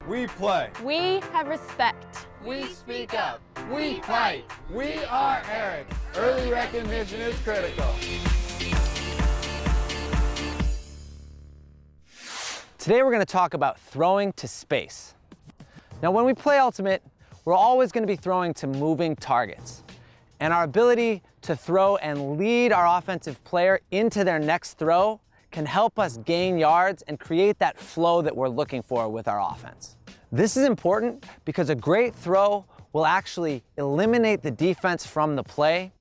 We play. We have respect. We speak up. We fight. We are Eric. Early recognition is critical. Today we're going to talk about throwing to space. Now when we play Ultimate, we're always going to be throwing to moving targets. And our ability to throw and lead our offensive player into their next throw can help us gain yards and create that flow that we're looking for with our offense. This is important because a great throw will actually eliminate the defense from the play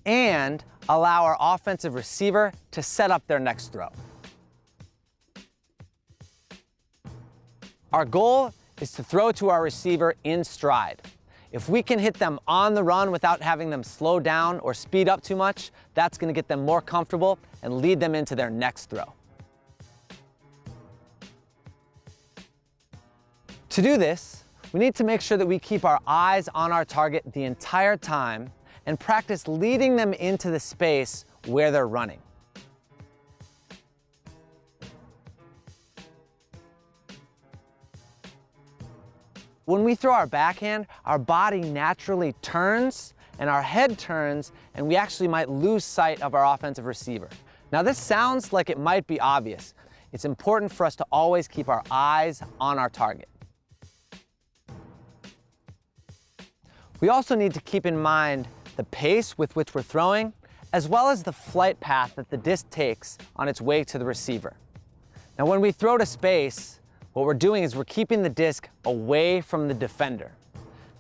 and allow our offensive receiver to set up their next throw. Our goal is to throw to our receiver in stride. If we can hit them on the run without having them slow down or speed up too much, that's going to get them more comfortable and lead them into their next throw. To do this, we need to make sure that we keep our eyes on our target the entire time and practice leading them into the space where they're running. When we throw our backhand, our body naturally turns and our head turns, and we actually might lose sight of our offensive receiver. Now this sounds like it might be obvious. It's important for us to always keep our eyes on our target. We also need to keep in mind the pace with which we're throwing, as well as the flight path that the disc takes on its way to the receiver. Now when we throw to space, what we're doing is we're keeping the disc away from the defender.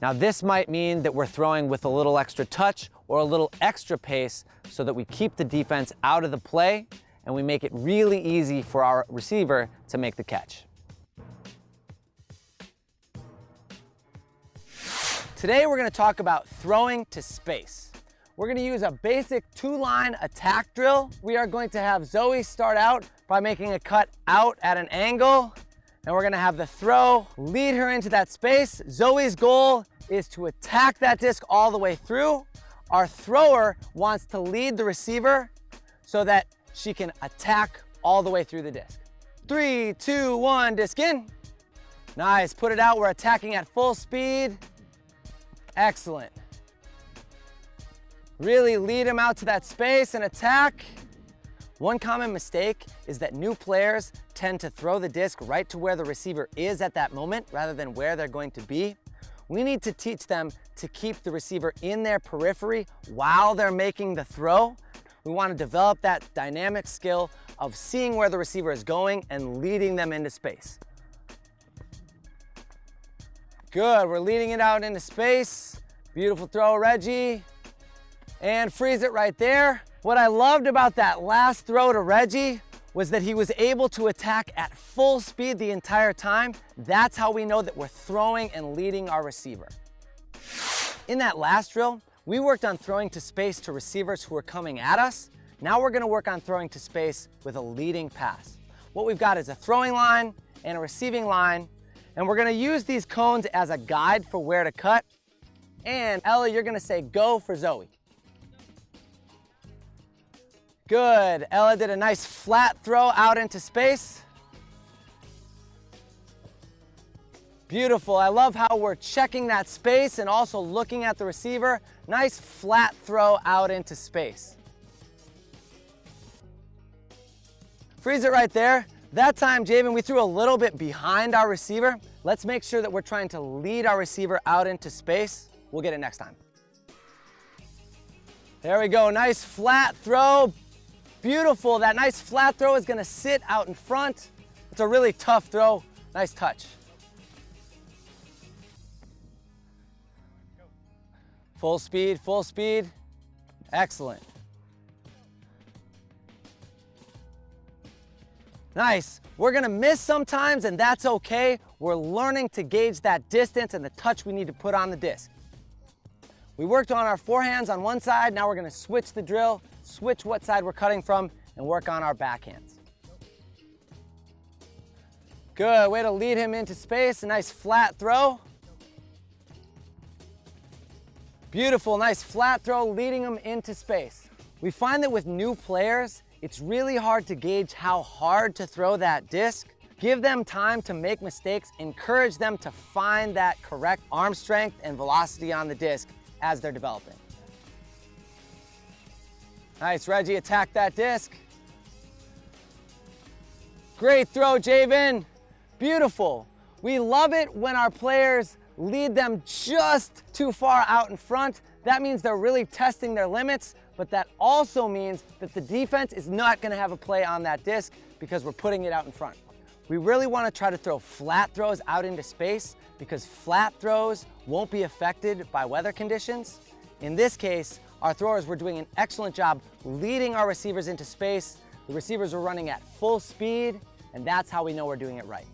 Now this might mean that we're throwing with a little extra touch or a little extra pace so that we keep the defense out of the play and we make it really easy for our receiver to make the catch. Today we're going to talk about throwing to space. We're going to use a basic two-line attack drill. We are going to have Zoe start out by making a cut out at an angle. And we're going to have the throw lead her into that space. Zoe's goal is to attack that disc all the way through. Our thrower wants to lead the receiver so that she can attack all the way through the disc. 3, 2, 1, disc in. Nice, put it out. We're attacking at full speed. Excellent. Really lead him out to that space and attack. One common mistake is that new players tend to throw the disc right to where the receiver is at that moment rather than where they're going to be. We need to teach them to keep the receiver in their periphery while they're making the throw. We want to develop that dynamic skill of seeing where the receiver is going and leading them into space. Good, we're leading it out into space. Beautiful throw, Reggie. And freeze it right there. What I loved about that last throw to Reggie was that he was able to attack at full speed the entire time. That's how we know that we're throwing and leading our receiver. In that last drill, we worked on throwing to space to receivers who are coming at us. Now we're gonna work on throwing to space with a leading pass. What we've got is a throwing line and a receiving line, and we're gonna use these cones as a guide for where to cut. And Ella, you're gonna say go for Zoe. Good, Ella did a nice flat throw out into space. Beautiful, I love how we're checking that space and also looking at the receiver. Nice flat throw out into space. Freeze it right there. That time, Javen, we threw a little bit behind our receiver. Let's make sure that we're trying to lead our receiver out into space. We'll get it next time. There we go, nice flat throw. Beautiful, that nice flat throw is gonna sit out in front. It's a really tough throw, nice touch. Full speed, full speed. Excellent. Nice. We're gonna miss sometimes and that's okay. We're learning to gauge that distance and the touch we need to put on the disc. We worked on our forehands on one side, now we're gonna switch the drill, switch what side we're cutting from, and work on our backhands. Good, way to lead him into space, a nice flat throw. Beautiful, nice flat throw, leading him into space. We find that with new players, It's really hard to gauge how hard to throw that disc. Give them time to make mistakes. Encourage them to find that correct arm strength and velocity on the disc as they're developing. Nice, Reggie, attack that disc. Great throw, Javen. Beautiful. We love it when our players lead them just too far out in front. That means they're really testing their limits, but that also means that the defense is not gonna have a play on that disc because we're putting it out in front. We really wanna try to throw flat throws out into space because flat throws won't be affected by weather conditions. In this case, our throwers were doing an excellent job leading our receivers into space. The receivers were running at full speed, and that's how we know we're doing it right.